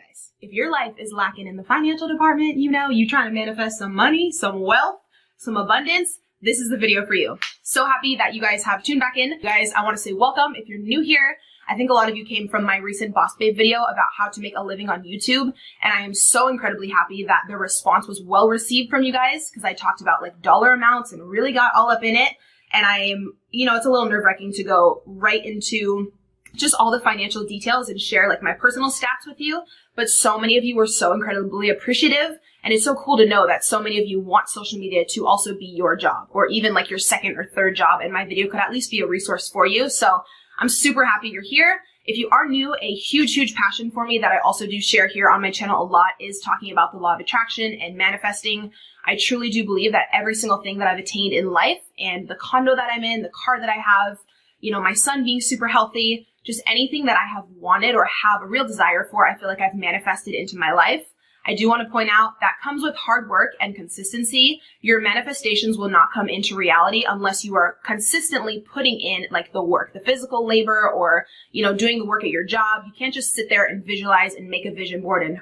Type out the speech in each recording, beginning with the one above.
guys. If your life is lacking in the financial department, you trying to manifest some money, some wealth, some abundance, this is the video for you. So happy that you guys have tuned back in. You guys, I want to say welcome. If you're new here, I think a lot of you came from my recent Boss Babe video about how to make a living on YouTube. And I am so incredibly happy that the response was well received from you guys because I talked about like dollar amounts and really got all up in it. And I am, it's a little nerve-wracking to go right into just all the financial details and share like my personal stats with you. But so many of you were so incredibly appreciative. And it's so cool to know that so many of you want social media to also be your job or even like your second or third job. And my video could at least be a resource for you. So I'm super happy you're here. If you are new, a huge passion for me that I also do share here on my channel a lot is talking about the law of attraction and manifesting. I truly do believe that every single thing that I've attained in life and the condo that I'm in, the car that I have, my son being super healthy, just anything that I have wanted or have a real desire for, I feel like I've manifested into my life. I do want to point out that comes with hard work and consistency. Your manifestations will not come into reality unless you are consistently putting in like the work, the physical labor or, doing the work at your job. You can't just sit there and visualize and make a vision board and,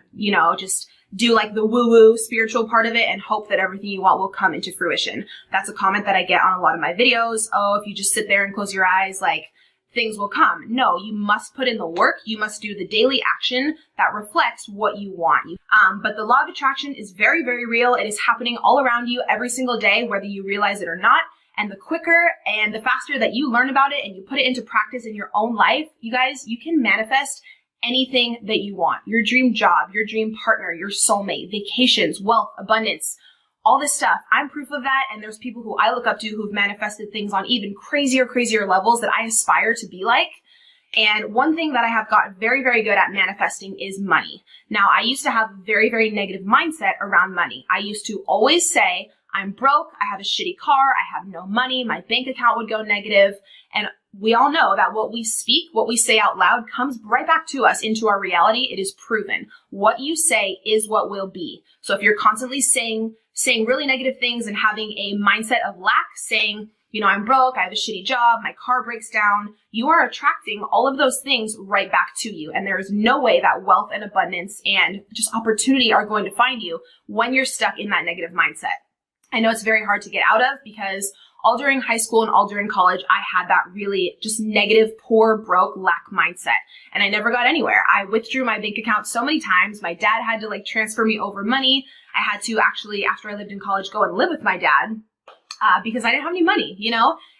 just do like the woo-woo spiritual part of it and hope that everything you want will come into fruition. That's a comment that I get on a lot of my videos. Oh, if you just sit there and close your eyes, like things will come. No, you must put in the work. You must do the daily action that reflects what you want. But the law of attraction is very, very real. It is happening all around you every single day, whether you realize it or not. And the quicker and the faster that you learn about it and you put it into practice in your own life, you guys, you can manifest anything that you want. Your dream job, your dream partner, your soulmate, vacations, wealth, abundance, all this stuff. I'm proof of that. And there's people who I look up to who've manifested things on even crazier levels that I aspire to be like. And one thing that I have gotten very, very good at manifesting is money. Now, I used to have a very, very negative mindset around money. I used to always say, I'm broke, I have a shitty car, I have no money, my bank account would go negative. And we all know that what we speak, what we say out loud comes right back to us into our reality. It is proven. What you say is what will be. So if you're constantly saying really negative things and having a mindset of lack, saying, I'm broke, I have a shitty job, my car breaks down, you are attracting all of those things right back to you. And there is no way that wealth and abundance and just opportunity are going to find you when you're stuck in that negative mindset. I know it's very hard to get out of because all during high school and all during college, I had that really just negative, poor, broke, lack mindset. And I never got anywhere. I withdrew my bank account so many times. My dad had to transfer me over money. I had to actually, after I lived in college, go and live with my dad because I didn't have any money,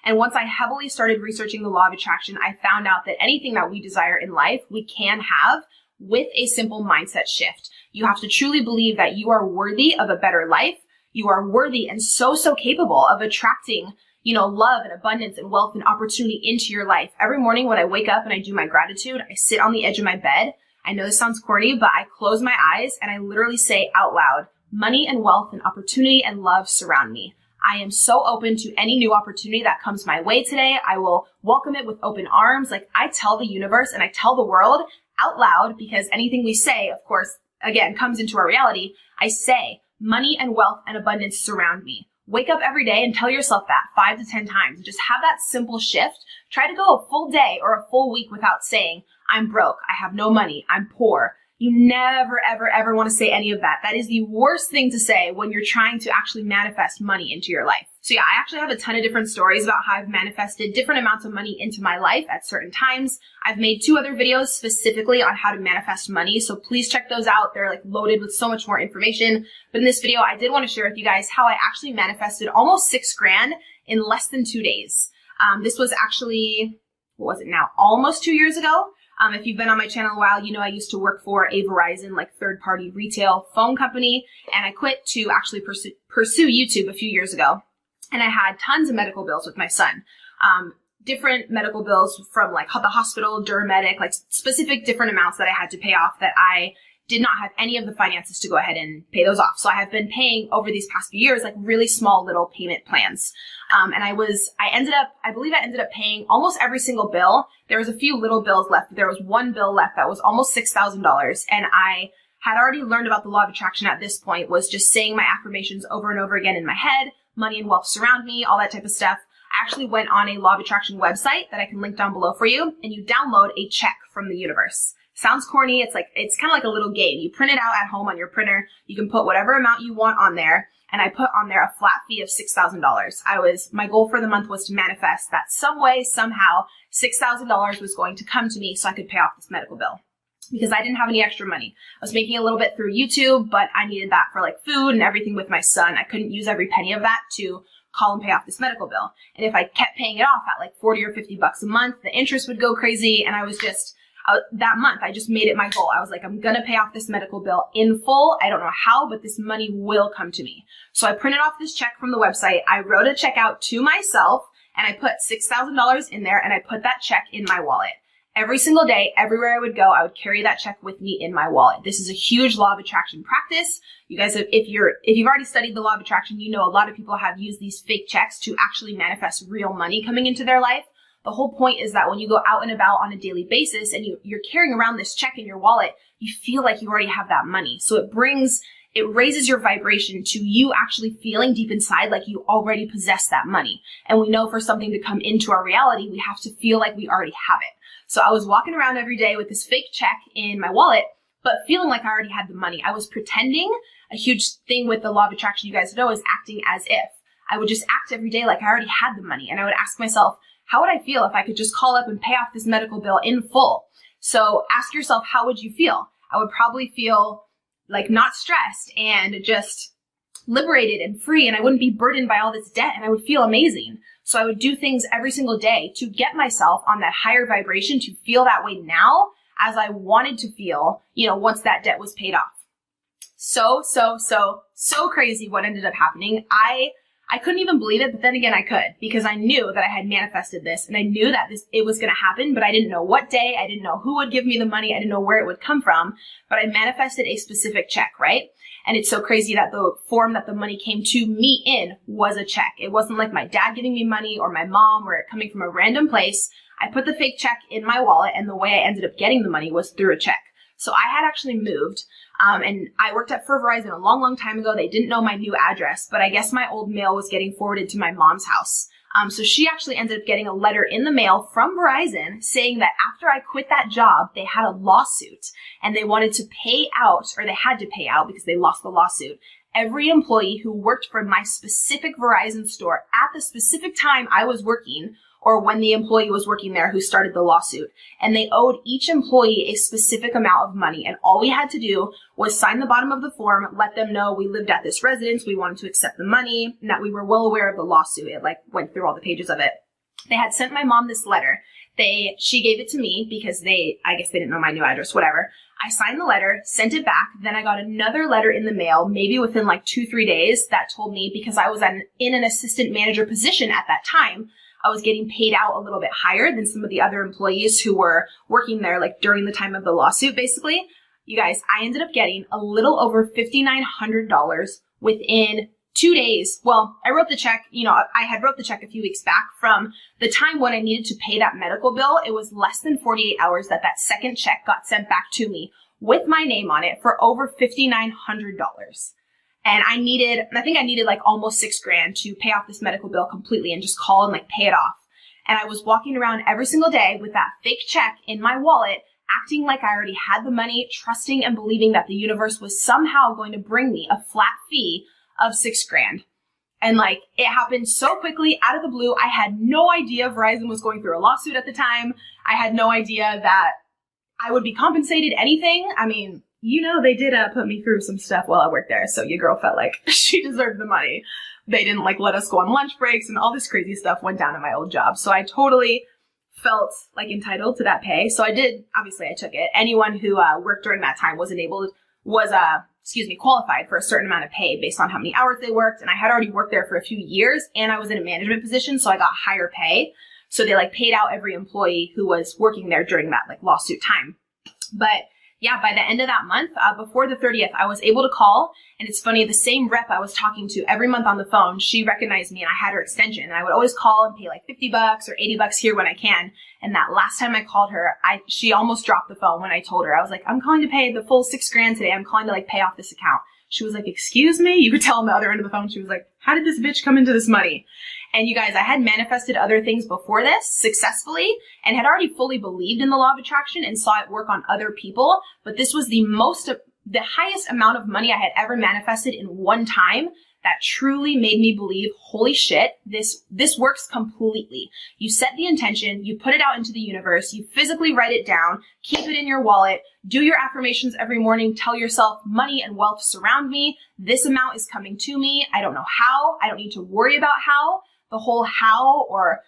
And once I heavily started researching the law of attraction, I found out that anything that we desire in life, we can have with a simple mindset shift. You have to truly believe that you are worthy of a better life. You are worthy and so capable of attracting, love and abundance and wealth and opportunity into your life. Every morning when I wake up and I do my gratitude, I sit on the edge of my bed. I know this sounds corny, but I close my eyes and I literally say out loud, money and wealth and opportunity and love surround me. I am so open to any new opportunity that comes my way today. I will welcome it with open arms. Like I tell the universe and I tell the world out loud because anything we say, of course, again, comes into our reality. I say, money and wealth and abundance surround me. Wake up every day and tell yourself that 5 to 10 times. Just have that simple shift. Try to go a full day or a full week without saying, I'm broke, I have no money, I'm poor. You never, ever want to say any of that. That is the worst thing to say when you're trying to actually manifest money into your life. So yeah, I actually have a ton of different stories about how I've manifested different amounts of money into my life at certain times. I've made 2 other videos specifically on how to manifest money. So please check those out. They're loaded with so much more information. But in this video, I did want to share with you guys how I actually manifested almost $6,000 in less than 2 days. This was actually, what was it now? Almost 2 years ago. If you've been on my channel a while, I used to work for a Verizon third-party retail phone company, and I quit to actually pursue YouTube a few years ago. And I had tons of medical bills with my son. Different medical bills from the hospital, Duromedic, specific different amounts that I had to pay off that I did not have any of the finances to go ahead and pay those off. So I have been paying over these past few years, really small little payment plans. And I believe I ended up paying almost every single bill. There was a few little bills left. There was one bill left that was almost $6,000. And I had already learned about the law of attraction at this point, was just saying my affirmations over and over again in my head, money and wealth surround me, all that type of stuff. I actually went on a law of attraction website that I can link down below for you, and you download a check from the universe. Sounds corny. It's kind of like a little game. You print it out at home on your printer. You can put whatever amount you want on there. And I put on there a flat fee of $6,000. My goal for the month was to manifest that some way, somehow, $6,000 was going to come to me so I could pay off this medical bill. Because I didn't have any extra money. I was making a little bit through YouTube, but I needed that for like food and everything with my son. I couldn't use every penny of that to call and pay off this medical bill. And if I kept paying it off at like 40 or 50 bucks a month, the interest would go crazy. And that month, I just made it my goal. I was like, I'm gonna pay off this medical bill in full. I don't know how, but this money will come to me. So I printed off this check from the website. I wrote a check out to myself and I put $6,000 in there and I put that check in my wallet. Every single day, everywhere I would go, I would carry that check with me in my wallet. This is a huge law of attraction practice. You guys, if you've already studied the law of attraction, you know a lot of people have used these fake checks to actually manifest real money coming into their life. The whole point is that when you go out and about on a daily basis and you're carrying around this check in your wallet, you feel like you already have that money. So it raises your vibration to you actually feeling deep inside like you already possess that money. And we know for something to come into our reality, we have to feel like we already have it. So I was walking around every day with this fake check in my wallet, but feeling like I already had the money. I was pretending. A huge thing with the law of attraction, you guys know, is acting as if. I would just act every day like I already had the money. And I would ask myself, how would I feel if I could just call up and pay off this medical bill in full? So ask yourself, how would you feel? I would probably feel like not stressed and just liberated and free, and I wouldn't be burdened by all this debt, and I would feel amazing. So I would do things every single day to get myself on that higher vibration to feel that way now as I wanted to feel, once that debt was paid off. So crazy what ended up happening. I couldn't even believe it, but then again I could, because I knew that I had manifested this and I knew that it was going to happen, but I didn't know what day, I didn't know who would give me the money, I didn't know where it would come from, but I manifested a specific check, right? And it's so crazy that the form that the money came to me in was a check. It wasn't like my dad giving me money or my mom or it coming from a random place. I put the fake check in my wallet, and the way I ended up getting the money was through a check. So I had actually moved, and I worked for Verizon a long, long time ago. They didn't know my new address, but I guess my old mail was getting forwarded to my mom's house. So she actually ended up getting a letter in the mail from Verizon saying that after I quit that job, they had a lawsuit and they wanted to pay out, or they had to pay out because they lost the lawsuit, every employee who worked for my specific Verizon store at the specific time I was working, or when the employee was working there who started the lawsuit. And they owed each employee a specific amount of money. And all we had to do was sign the bottom of the form, let them know we lived at this residence, we wanted to accept the money, and that we were well aware of the lawsuit. It went through all the pages of it. They had sent my mom this letter. She gave it to me because I guess they didn't know my new address, whatever. I signed the letter, sent it back. Then I got another letter in the mail, maybe within 2-3 days, that told me, because I was in an assistant manager position at that time, I was getting paid out a little bit higher than some of the other employees who were working there during the time of the lawsuit, basically. You guys, I ended up getting a little over $5,900 within 2 days. Well, I wrote the check, I had wrote the check a few weeks back. From the time when I needed to pay that medical bill, it was less than 48 hours that second check got sent back to me with my name on it for over $5,900. And I think I needed almost $6,000 to pay off this medical bill completely and just call and pay it off. And I was walking around every single day with that fake check in my wallet, acting like I already had the money, trusting and believing that the universe was somehow going to bring me a flat fee of $6,000. And it happened so quickly out of the blue. I had no idea Verizon was going through a lawsuit at the time. I had no idea that I would be compensated anything. I mean, they did put me through some stuff while I worked there. So your girl felt like she deserved the money. They didn't let us go on lunch breaks, and all this crazy stuff went down at my old job. So I totally felt entitled to that pay. So I did, obviously I took it. Anyone who worked during that time was qualified for a certain amount of pay based on how many hours they worked. And I had already worked there for a few years and I was in a management position. So I got higher pay. So they paid out every employee who was working there during that lawsuit time. But yeah, by the end of that month, before the 30th, I was able to call. And it's funny, the same rep I was talking to every month on the phone, she recognized me and I had her extension. And I would always call and pay $50 or $80 here when I can. And that last time I called her, she almost dropped the phone when I told her. I was like, I'm calling to pay the full $6,000 today. I'm calling to pay off this account. She was like, excuse me? You could tell on the other end of the phone, she was like, how did this bitch come into this money? And you guys, I had manifested other things before this successfully and had already fully believed in the law of attraction and saw it work on other people. But this was the highest amount of money I had ever manifested in one time that truly made me believe, holy shit, this works completely. You set the intention, you put it out into the universe, you physically write it down, keep it in your wallet, do your affirmations every morning, tell yourself money and wealth surround me, this amount is coming to me, I don't know how, I don't need to worry about how. The whole how or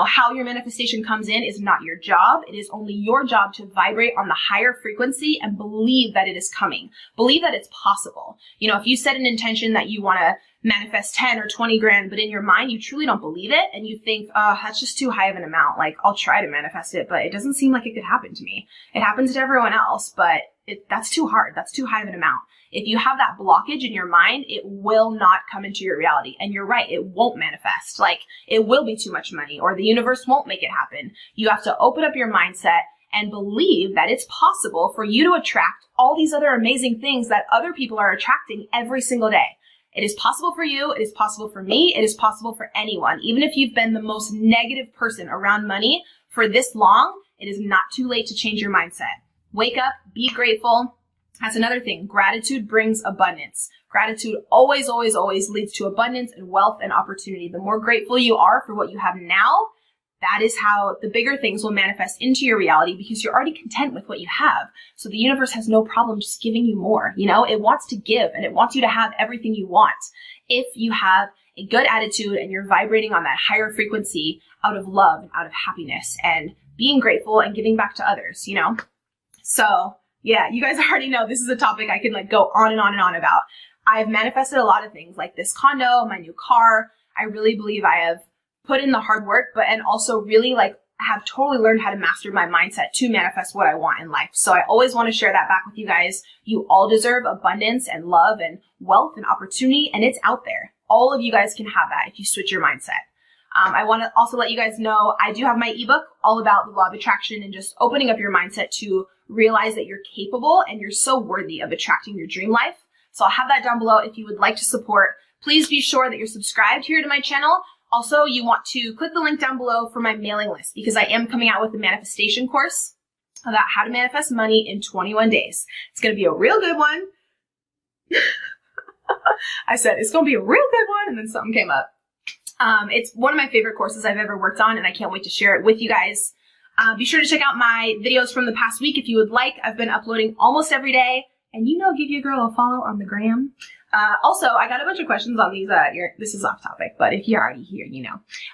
how your manifestation comes in is not your job. It is only your job to vibrate on the higher frequency and believe that it is coming. Believe that it's possible. If you set an intention that you want to manifest 10 or 20 grand, but in your mind, you truly don't believe it and you think, oh, that's just too high of an amount. Like, I'll try to manifest it, but it doesn't seem like it could happen to me. It happens to everyone else, but that's too hard. That's too high of an amount. If you have that blockage in your mind, it will not come into your reality. And you're right, it won't manifest. Like, it will be too much money or the universe won't make it happen. You have to open up your mindset and believe that it's possible for you to attract all these other amazing things that other people are attracting every single day. It is possible for you. It is possible for me. It is possible for anyone. Even if you've been the most negative person around money for this long, it is not too late to change your mindset. Wake up, be grateful. That's another thing. Gratitude brings abundance. Gratitude always, always, always leads to abundance and wealth and opportunity. The more grateful you are for what you have now, that is how the bigger things will manifest into your reality because you're already content with what you have. So the universe has no problem just giving you more. It wants to give and it wants you to have everything you want. If you have a good attitude and you're vibrating on that higher frequency out of love and out of happiness and being grateful and giving back to others, So yeah, you guys already know this is a topic I can go on and on and on about. I've manifested a lot of things like this condo, my new car. I really believe I have put in the hard work, and also really have totally learned how to master my mindset to manifest what I want in life. So I always want to share that back with you guys. You all deserve abundance and love and wealth and opportunity, and it's out there. All of you guys can have that if you switch your mindset. I want to also let you guys know I do have my ebook all about the law of attraction and just opening up your mindset to realize that you're capable and you're so worthy of attracting your dream life. So I'll have that down below if you would like to support. Please be sure that you're subscribed here to my channel. Also, you want to click the link down below for my mailing list because I am coming out with a manifestation course about how to manifest money in 21 days. It's going to be a real good one. I said it's going to be a real good one and then something came up. It's one of my favorite courses I've ever worked on and I can't wait to share it with you guys. Be sure to check out my videos from the past week if you would like. I've been uploading almost every day and give your girl a follow on the gram. Also, I got a bunch of questions on these, this is off topic, but if you're already here,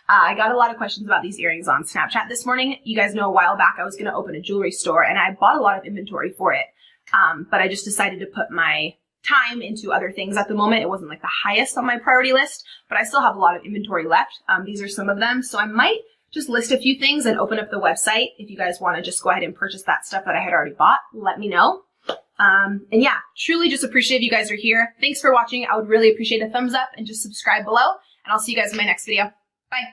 I got a lot of questions about these earrings on Snapchat this morning. You guys know a while back I was going to open a jewelry store and I bought a lot of inventory for it. But I just decided to put my time into other things at the moment. It wasn't the highest on my priority list, but I still have a lot of inventory left. These are some of them. So I might just list a few things and open up the website. If you guys want to just go ahead and purchase that stuff that I had already bought, let me know. And yeah, truly just appreciate you guys are here. Thanks for watching. I would really appreciate a thumbs up and just subscribe below. And I'll see you guys in my next video. Bye.